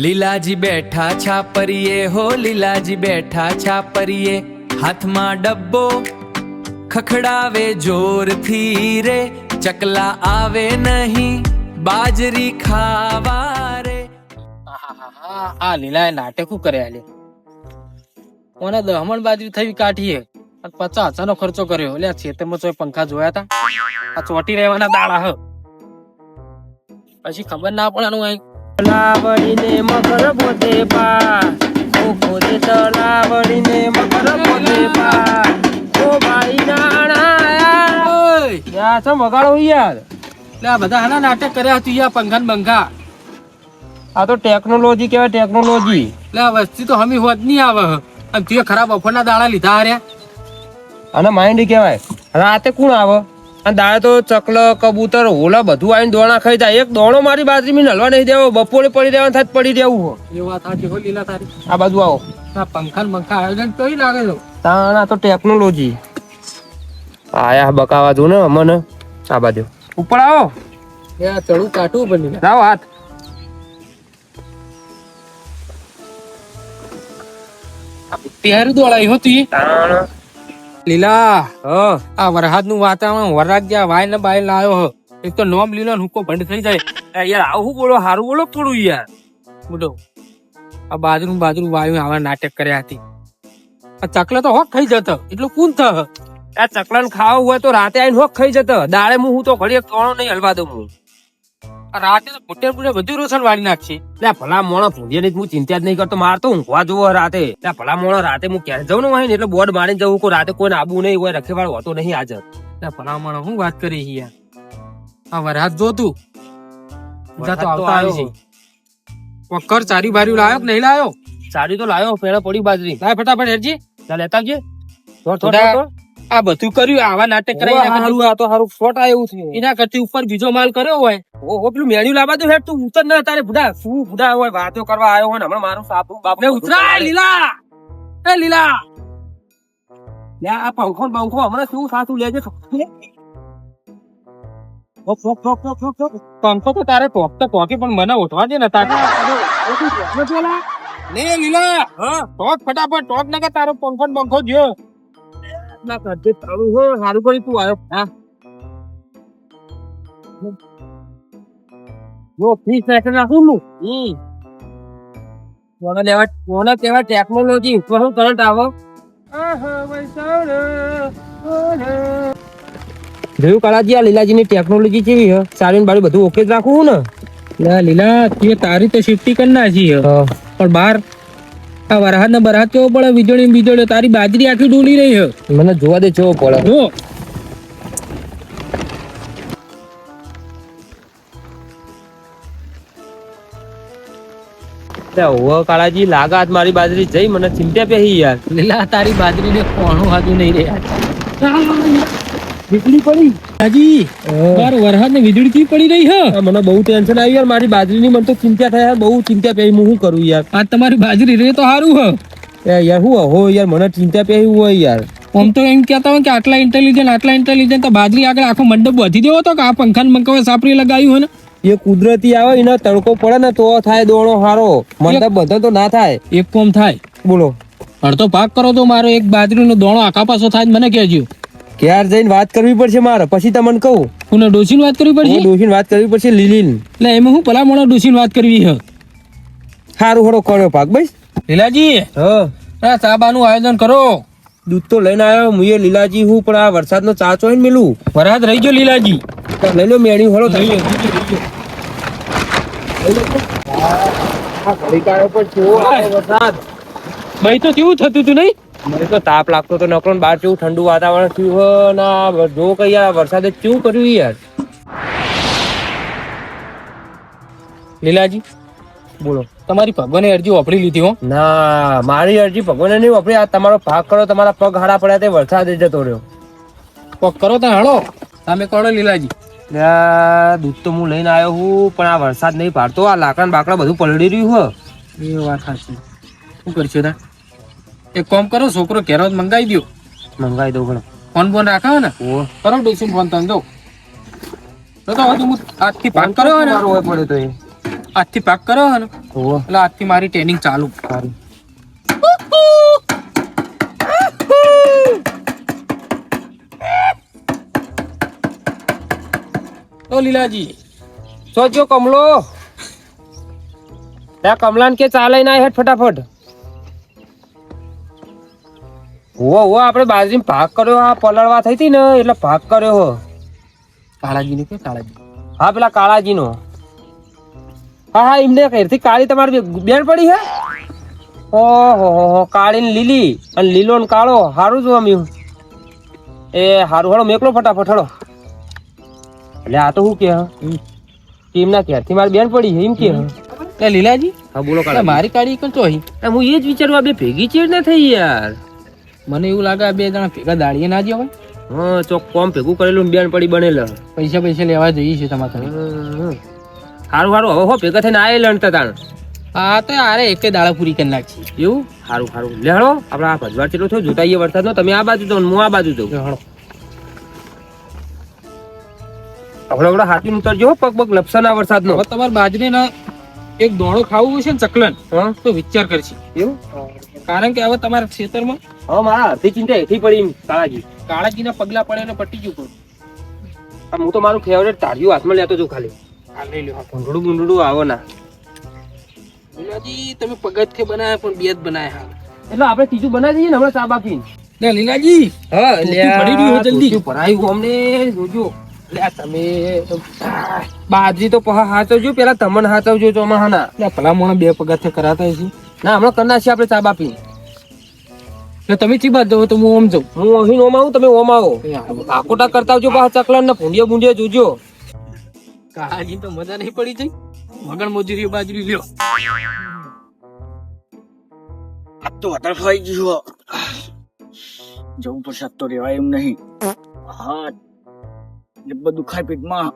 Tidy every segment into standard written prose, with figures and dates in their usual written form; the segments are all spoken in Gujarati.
લીલાજી બેઠા છાપરીએ હો લીલાજી બેઠા છાપરીએ હાથમાં ડબ્બો ખખડાવે જોરથી રે ચકલા આવે નહીં બાજરી ખાવા રે. આ લીલાએ નાટક કરે આલે ઓને દહમણ બાજરી થઈ કાઢીએ 50,000 નો ખર્ચો કર્યો. એટલે ખેતરમાં ચોય પંખા જોયા તા આ ચોટી રહેવાના દાડા હ પછી ખબર ના પડે તલાવડીને મકર પોતે પા ઓ પોતે તલાવડીને મકર પોતે પા ઓ ભાઈ નાણા ઓય યા છો મગાડો યાર. એટલે આ બધા હાના નાટક કર્યા હતું યાર પંખા ને બંખા. આ તો ટેકનોલોજી કહેવાય ટેકનોલોજી. એટલે આ વસ્તી તો હમી હોત નહીં આવે અને તું ખરાબ અફરના દાડા લીધા હાર્યા અને માઇન્ડ કહેવાય. રાતે કોણ આવે અને દાડે તો ચકલ કબૂતર હોલા બધું આવીને દોણા ખાઈ જાય. એક દોણો મારી બાજરી માં હલવા નહીં દેવો બપોરે પડી રહેવાનું થાય પડી રહેવું. એ વાત સાચી હો લીલા તારી. આ બાજુ આવો આ પંખા ને પંખા આયોજન કઈ લાગે છે તાણા તો ટેકનોલોજી આયા બકાવા જો ને મને આ બાજુ ઉપર આવો એ ચડું કાટું બની જાઓ હાથ પહેરું દોડાઈ હોતી લીલા આ વરસાદ નું વાતાવરણ વરસાદ જ્યાં વાય ને બાય લાયો હ એક તો નોમ લીલો હુકો ભંડ થઈ જાય યાર આવું બોલો હારું બોલો થોડું યાર બોલો. આ બાજરું વાયુ આવા નાટક કર્યા હતી. આ ચકલા તો હોક ખાઈ જતો એટલું કુન થ આ ચકલા ને ખાવું હોય તો રાતે આવીને હોક ખાઈ જતો. દાડે હું તો ઘડી કોણો નહીં હલવા દઉં હું. રાતે તો પુટ્ટે બધું રોશન વાળી નાખશે. એટલે ભલા મોણો ભૂંડિયાની હું ચિંતા જ નહીં કરતો. મારતો ઊંઘવા જોવો રાતે. એટલે ભલા મોણો રાતે હું ક્યારે જવું ને હોય ને એટલે બોર્ડ મારીને જવું કોઈ રાતે કોઈને આબુ નહીં હોય રખેવાળ હોતો નહીં હાજર. એટલે ભલા મોણો હું વાત કરી યાર. આ વરસાદ જોતું કર ચારી બારી લાયો કે નહીં લાયો? ચારી તો લાયો પેલા પડી બાજરી લાય ફટાફટ હેરજી લેતા આવજે. આ બધું કર્યું આવા નાટક કરાવી આ તો સારું ફોટ આવ્યું છે. એના કરતી ઉપર બીજો માલ કર્યો હોય ઓ પેલું મેન્યુ લાવવા દો હેડ તું ઉતર ના તારે બુઢા શું બુઢા હોય વાતો કરવા આવ્યો હોય ને હમણાં મારું સાપુ બાપ ને ઉતરાય લીલા એ લીલા લે આ પંખો હમણાં શું સાચું લેજે પંખો તો તારે ટોકે પણ મને ઉઠવા દે ને તારે લે લીલા ટોક ફટાફટ ટોક ના કે તારો પંખો જ્યો ના કરજે તારું હો સારું કરી તું આવ્યો હા જો ફીસ નાખી નાખું કોને કેવા ટેકનોલોજી ઉપર શું કરંટ આવો જોયું કાળાજી આ લીલાજી ની ટેકનોલોજી કેવી હે સારી બારી બધું ઓકે જ રાખવું ને લીલા તું તારી તો સેફટી કરી નાખી પણ બાર આ વરસાદ ને બરસાદ કેવો પડે વીજળી તારી બાજરી આખી ડોલી રહી હે. મને જોવા દે કેવો પડે જો કાળાજી લાગાત મારી બાજરી જઈ મને ચિંતા પેહી યાર. લીલા તારી બાજરી ને કોણું હાથું નહીં રે વીજળી પડી હાજી બાર વરસાદ ને વીજળી થી પડી રહી હે. મને બહુ ટેન્શન આવ્યું યાર મારી બાજરી ની મને તો ચિંતા થાય બહુ ચિંતા પેહી હું શું કરું યાર. આ તમારી બાજરી રે તો સારું હે યાર હું હો યાર મને ચિંતા પેહી હોય યાર. આમ તો એમ કહેતા હોય કે આટલા ઇન્ટેલિજન્ટ તો બાજરી આગળ આખો મંડપ બાંધી દેવો તો કે આ પંખા ને બંકા સાપરી લગાવ્યું હોય ને એ કુદરતી આવે એનો તડકો પડે ને તો થાય દોણો હારો મંડપ બધો તો ના થાય. એક કોમ થાય બોલો અડધો ભાગ કરો તો મારો એક બાજરી નો દોણો આખા પાછો થાય મને કહેજો. ક્યાર જઈને વાત કરવી પડશે મારે પછી તમને કહું. કોને ડોશીને વાત કરવી પડશે? ડોશીને વાત કરવી પડશે લીલીન. એટલે એમાં હું ભલા મોણો ડોશીને વાત કરવી હે. હારું હરો કર્યો ભાગ ભાઈ લીલાજી હા સાબાનું આયોજન કરો. દૂધ તો લઈને આવ્યો હું એ લીલાજી હું પણ આ વરસાદનો ચાચો હોય ને મેલું વરસાદ રહી ગયો લીલાજી લઈ લો મેણી હળો થઈ ભાઈ તો કેવું થતું તું નહીં મને તો તાપ લાગતો તો નકરો બહાર કેવું ઠંડુ વાતાવરણ થયું ના જો કઈ યાર વરસાદે કેવું કર્યું યાર. લીલાજી બોલો તમારી ભગવાને અરજી વાપરી લીધી હો? ના મારી અરજી ભગવાને નહીં વાપરી. આ તમારો ભાગ કરો તમારા પગ હાડા પડ્યા તે વરસાદ જતો રહ્યો. પગ કરો તો હળો તમે કરો લીલાજી. દૂધ તો હું લઈને આવ્યો હું પણ આ વરસાદ નહીં પાડતો. આ લાકડા બાકડા બધું પલળી રહ્યું હો. એ વાત સાચી શું કરશો તા એક કામ કરો છોકરો ઘેર મંગાવી દો. મંગાવી દઉં પણ ફોન રાખાવો ને કરો ડોસી ફોન તને દઉં તો હજુ હું આજથી ભાગ કર્યો ને પડે તો એ આજથી પાક કરો હે ને ઓહો એટલે આજથી મારી ટ્રેનિંગ ચાલુ. સારું. ઓ લીલાજી, સોજો કમલો ત્યાં કમલાન કે ચાલે ના હેઠ ફટાફટ. ઓ આપણે બાજરી ભાગ કર્યો, આ પલળવા થઈ હતી ને એટલે ભાગ કર્યો હો. કાળાજી કે કાળાજી? હા પેલા કાળાજી નો. હા હા એમને ઘેરથી કાળી તમારી બેન પડી હે. ઓહો કાળી ને લીલી અને લીલો ને કાળો હારું જોવા મળ્યું. એ હારું હળો મેકલો ફટાફટ હળો. એટલે આ તો શું કે એમના ઘેરથી મારી બેન પડી છે એમ કે. એ લીલાજી, હા બોલો એટલે મારી કાળી કઈ તો અહીં. હું એ જ વિચારું આ બે ભેગી ચેડ ના થઈ યાર. મને એવું લાગે આ બે જણા ભેગા દાડીએ ના જવાય. હા ચોક કોમ ભેગું કરેલું બેન પડી બનેલા. પૈસા લેવા જઈએ છે તમારે ઘરે. હારું હારું હવે હો ભેગા થઈને આયે લણતા તાણ. હા તો આરે એકે દાડા પૂરી કરી નાખી. એવું હારું હારું લેહડો આપણે આ ભજવાર ચેટલો થયો જોતાઈએ વરસાદનો. તમે આ બાજુ જાઓ ને હું આ બાજુ જાઉં. આપણે હાથી ઉતરજો પગ પગ લપસના વરસાદનો. હવે તમારે બાજરી ના એક દોણો ખાવું હશે ને ચકલન હા તો વિચાર કરશે. એવું કારણ કે હવે તમારા ખેતરમાં હવે મારા અડધી ચિંતા એથી પડી એમ કાળાજી. કાળાજીના પગલા પડે ને પટી ગયું પૂરું. હું તો મારું ફેવરેટ તાળીઓ હાથમાં લેતો છું ખાલી. આ લઈ લો. ભૂંડડું બુંડડું આવો ના. લીલાજી તમે પગથિયે બનાયા પણ બે જ બનાયા. એટલે આપણે ત્રીજું બનાવી દઈએ ને હમણાં ચા બાપીને. લે લીલાજી, હા ધોતું પડી રહ્યું છે જલ્દી. ધોતું ભરાયું અમને જોજો. લે તમે બાજરી તો પહા હાચવજો પેલા તમને હાચવજો ચોમાહાના. લે ભલા મોણા બે પગથિયે કરાતા હશે. ના હમણાં કરના છે આપણે ચા બાપી. એટલે તમે ચી બાદ જાવ તો હું ઓમ જાઉં. હું અહીં ઓમ આવું તમે ઓમ આવો. આકોટા કરતા આવજો પાછા ચકલા ને ભૂંડિયા બુંડિયા જોજો. કાળાજી તો મજા નહીં પડી જઈ. મગન મોજરી બાજરી લ્યો. આ તો વધારે ખાઈ ગયું. જવું પડશે, આજ તો રેવાય એમ નહીં. હા બધું ખાય પેટમાં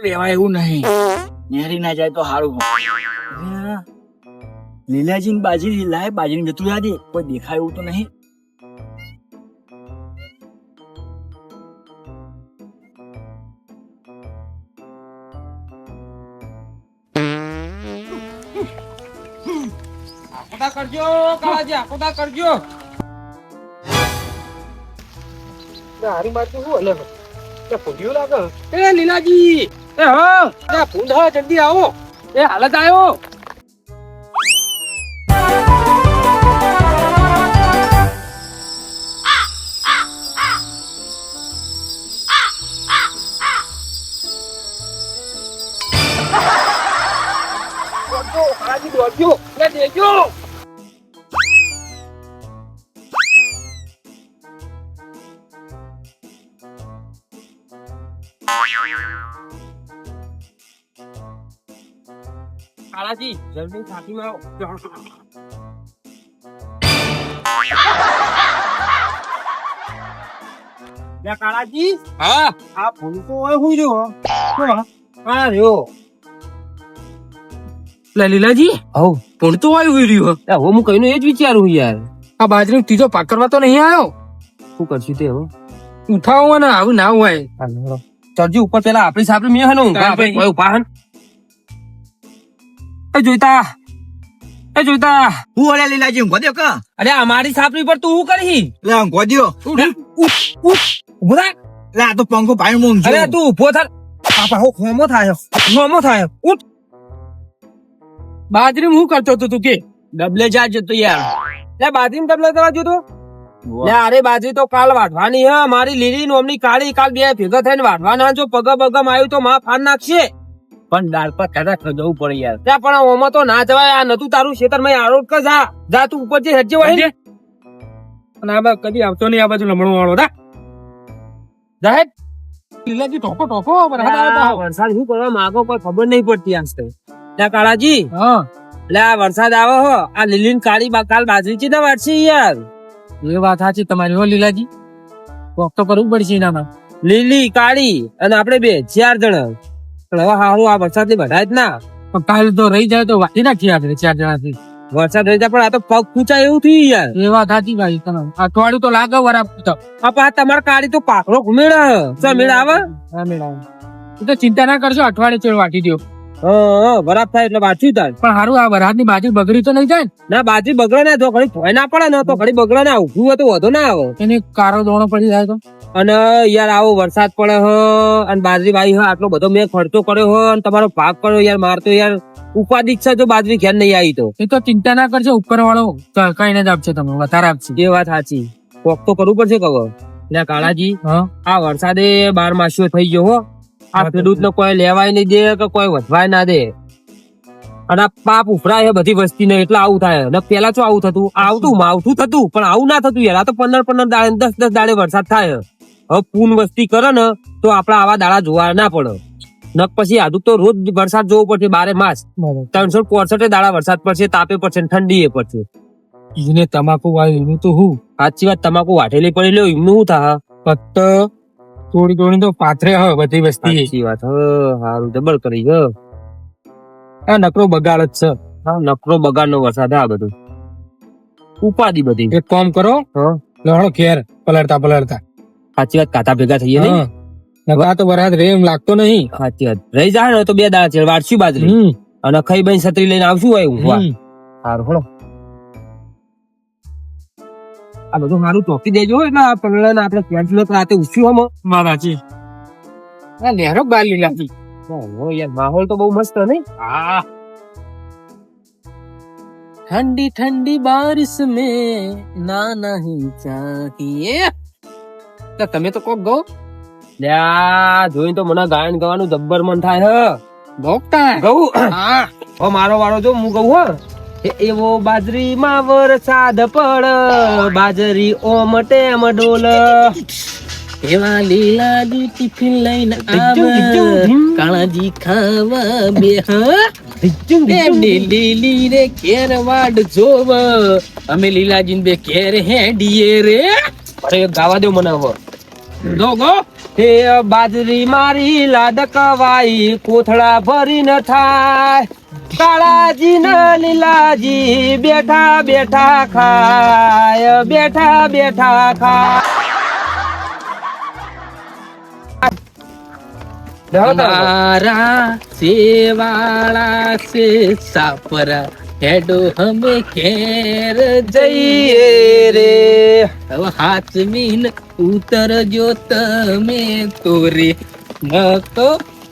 રેવાય એવું નહીં. નેહરી ના જાય તો સારું. લીલાજી ને બાજરી લાય, બાજરી જતું યાદ કોઈ દેખાય એવું તો નહીં. આકોટા કરજો કાળાજી, આકોટા કરજો. હારી મારતું શું હલે તે ફૂટ્યું લાગે. એ લીલાજી, એ હા આ ફૂંડ હા જલ્દી આવો. એ હાલત આવ્યો. દોડજો લે દેજો. કાળાજી જલ્દી છાતીમાં આવો. લે કાળાજી હા આ ફૂલ તો હોય હું જો હા રહ્યો. લે લીલાજી, હવ ફૂંડ તો આવ્યું રહ્યું. હવે હું કઈનું એ જ વિચારું યાર. આ બાજરી ત્રીજો પાક કરવા તો નહીં આવ્યો. શું કરશું તે હવે ઉઠાવો ને આવું ના હોય. ચડજી ઉપર પેલા આપણી સાપડી મેં હે ને ઊંઘા ભાઈ. કોઈ ઉભા હન. એ જોઈતા હું અરે લીલાજી ઊંઘો દો કા. અરે અમારી સાપડી પર તું શું કરી? લે ઊંઘો દો. ઉભો થા. લે આ તો પંખો ભાઈ ઊંઘ અરે તું ઉભો થા. પાપા હો ખોમો થાય ઉઠ. બાજરી હું કરતો હતો તું કે ડબલે જા જતો યાર. લે બાજરી તબલા દવા જોતો. લે અરે બાજરી તો કાલ વાઢવાની હે. મારી લીલી નોમની કાળી કાલ બે ભેગા થઈને વાઢવાના. જો પગ બગમ આવ્યું તો માં ફાન નાખશે. પણ દાળ પર કદાચ જવું પડે યાર. ત્યાં પણ ઓમાં તો ના જવાય. આ નતું તારું ખેતર માં આરોપ કર. જા તું ઉપર જે હેજે હોય ને. અને આ બાજુ કદી આવતો નહીં. આ બાજુ લમણો વાળો રા જાહેર લીલાજી ટોપો વરસાદ શું કરવા માંગો કોઈ ખબર નહીં પડતી. આજ ત્યાં કાળાજી હા એટલે આ વરસાદ આવે હો આ લીલી કાળી કાલ બાજરી છે ને વાટશે યાર. એ વાત સાચી તમારી હો લીલાજી. કોક તો કરવું પડશે એનામાં. લીલી કાળી અને આપણે બે 4 જણા. પણ હવે હારું આ વરસાદ ની બધા જ ના. પણ કાલ તો રહી જાય તો વાટી નાખીએ આપણે 4 જણાથી. વરસાદ રહી જાય પણ આ તો પગ ખૂંચાય એવું થયું યાર. એ વાત સાચી ભાઈ તમે. અઠવાડિયું તો લાગે વરાપ તો. આ તમારે કાળી તો પાકડો ઘુમેડા મેળ આવે. હા મેળા. તું તો ચિંતા ના કરશો, અઠવાડિયે ચેડ વાટી દો. બરાબર થાય એટલે વાંચ્યું તાર. પણ હારું આ વરસાદની બાજરી બગડી તો નહીં જાય ને? ના બાજરી બગડે ના તો ઘડી ભોય ના પડે ને તો ઘડી બગડે ના ઉભું હોય તો વધુ ના આવે. એને કારો દોણો પડી જાય તો? અને યાર આવો વરસાદ પડે હ અને બાજરી વાઈ હ આટલો બધો મેં ખર્ચો કર્યો હ અને તમારો ભાગ કર્યો યાર માર તો યાર ઉપાધિક છે જો બાજરી ઘેર નહીં આવી તો. એ તો ચિંતા ના કરજો, ઉપર વાળો કઈને જ આપશે, તમને વધારે આપશે. એ વાત સાચી, કોક તો કરવું પડશે કહો. એટલે કાળાજી આ વરસાદે 12 માસીઓ થઈ ગયો હો. આ ખેડૂત ને કોઈ લેવાય નહીં દે કે કોઈ વધવાય ના દે. અને આ પાપ ઉભરાય બધી વસ્તી ને એટલે આવું થાય. ને પેલા શું આવું થતું? આવતું માવઠું થતું પણ આવું ના થતું યાર. આ તો 15 દાડે 10 દાડે વરસાદ થાય. હવે પૂન વસ્તી કરે ને તો આપડા આવા દાડા જોવા ના પડે. નક પછી આજુ તો રોજ વરસાદ જોવો પડશે 12 માસ. 365 દાડા વરસાદ પડશે, તાપે પડશે, ઠંડી એ પડશે. એને તમાકુ વાળી એનું તો હું સાચી વાત, તમાકુ વાટેલી પડી લ્યો એમનું શું થાય? ફક્ત થોડી તો પાથરે હ બધી વસ્તી. સાચી વાત, હારું ડબલ કરી હ. આ નકરો બગાડ જ છે. હા, નકરો બગાડનો વરસાદ આ બધું ઉપાધિ બધી. એક કામ કરો, લહણો ઘેર પલળતા. સાચી વાત, કાતા ભેગા થઈએ ને. આ તો વરસાદ રે એમ લાગતો નહીં. સાચી વાત, રહી જાય ને તો 2 દાડા છે વારસી બાજરી અને ખાઈ બઈ છત્રી લઈને આવશું હોય ઊંઘવા. સારું હળો, આ બધું સારું ચોકી દેજો એટલે આ પગલા ને આપણે કેન્સલ રાતે ઉઠ્યું હમ મારાજી આ લહેરો બાર લીલાજી. યાર માહોલ તો બહુ મસ્ત નહીં? હા, ठंडी ठंडी बारिश में ना नहीं चाहिए. તો તમે તો કોક ગો લ્યા જોઈને તો મને ગાયન ગાવાનું જબ્બર મન થાય હ. ગોકતા ગઉ હા, ઓ મારો વાળો જો હું ગઉ હો. એવો બાજરી માં વરસાદ પડ, બાજરી ઓમ ટેમ ડોલ. એવા લીલાજી ટિફિન લઈને આવે, કાળાજી ખાવા બેહ. એમની લીલી રે કેર વાડ જોવ, અમે લીલાજી બે કેર હેડીએ રે. અરે ગાવા દો મને હવે. ગો હે બાજરી મારી લાડકવાઈ, કોથળા ભરી ન થાય. કાળાજી ના લીલાજી બેઠા બેઠા ખાય, બેઠા બેઠા ખાય. हमारा सेवाड़ा से सापरा हेडो हमें घेर જઈએ રે હવે હાથ મીન ઉતર જો તમે તોરે ન તો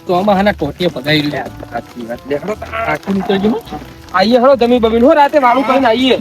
આમાં હાના ટોટિયા પગાઈ લે. સાચી વાત, દેખો આખું ઉતરજો. આઈએ હળો તમે બબીન હો રાતે વાળું કરીને આઈએ.